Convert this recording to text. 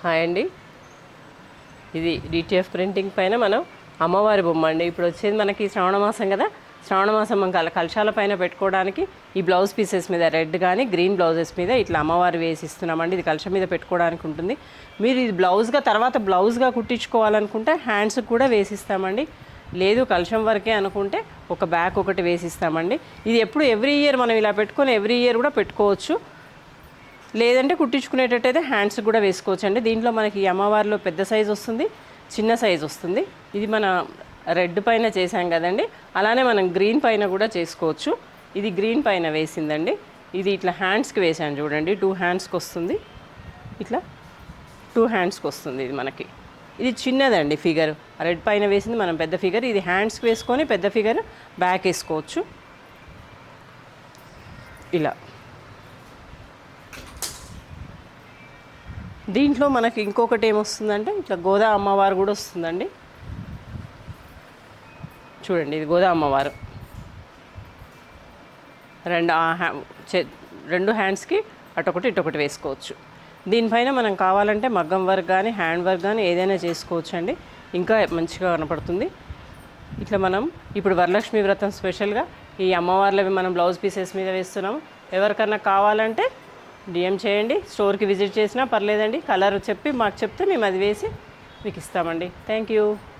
Hi అండి. ఇది DTF printing పైన మనం అమ్మవారి బొమ్మ అండి. ఇప్పుడు వచ్చేది మనకి శ్రావణ మాసం కదా, శ్రావణ మాసం మనం కలశాల పైన పెట్టుకోవడానికి ఈ బ్లౌజ్ పీసెస్ మీద రెడ్ కానీ గ్రీన్ బ్లౌజెస్ మీద ఇట్లా అమ్మవారు వేసి ఇస్తున్నామండి. ఇది కలశం మీద పెట్టుకోవడానికి ఉంటుంది. మీరు ఇది బ్లౌజ్గా కుట్టించుకోవాలనుకుంటే హ్యాండ్స్కి కూడా వేసిస్తామండి. లేదు కలశం వరకే అనుకుంటే ఒక బ్యాక్ ఒకటి వేసిస్తామండి. ఇది ఎప్పుడు ఎవ్రీ ఇయర్ మనం ఇలా పెట్టుకొని ఎవ్రీ ఇయర్ కూడా పెట్టుకోవచ్చు. లేదంటే కుట్టించుకునేటట్టయితే హ్యాండ్స్ కూడా వేసుకోవచ్చు అండి. దీంట్లో మనకి అమ్మవారిలో పెద్ద సైజు వస్తుంది, చిన్న సైజు వస్తుంది. ఇది మన రెడ్ పైన చేసాం కదండి, అలానే మనం గ్రీన్ పైన కూడా చేసుకోవచ్చు. ఇది గ్రీన్ పైన వేసిందండి. ఇది ఇట్లా హ్యాండ్స్కి వేసాను చూడండి, 2 హ్యాండ్స్కి వస్తుంది. ఇట్లా 2 హ్యాండ్స్కి వస్తుంది. ఇది మనకి ఇది చిన్నదండి ఫిగర్. రెడ్ పైన వేసింది మనం పెద్ద ఫిగర్. ఇది హ్యాండ్స్కి వేసుకొని పెద్ద ఫిగర్ బ్యాక్ వేసుకోవచ్చు. ఇలా దీంట్లో మనకి ఇంకొకటి ఏమొస్తుందంటే ఇట్లా గోదా అమ్మవారు కూడా వస్తుందండి. చూడండి, ఇది గోదా అమ్మవారు. రెండు హ్యాండ్స్కి అటొకటి ఇటొకటి వేసుకోవచ్చు. దీనిపైన మనం కావాలంటే మగ్గం వర్క్ కానీ హ్యాండ్ వర్క్ కానీ ఏదైనా చేసుకోవచ్చు అండి. ఇంకా మంచిగా కనపడుతుంది. ఇట్లా మనం ఇప్పుడు వరలక్ష్మి వ్రతం స్పెషల్గా ఈ అమ్మవార్లవి మనం బ్లౌజ్ పీసెస్ మీద వేస్తున్నాము. ఎవరికన్నా కావాలంటే డిఎం చేయండి. స్టోర్కి విజిట్ చేసినా పర్లేదండి. కలర్ చెప్పి మాకు చెప్తే మేము అది వేసి మీకు ఇస్తామండి. Thank you.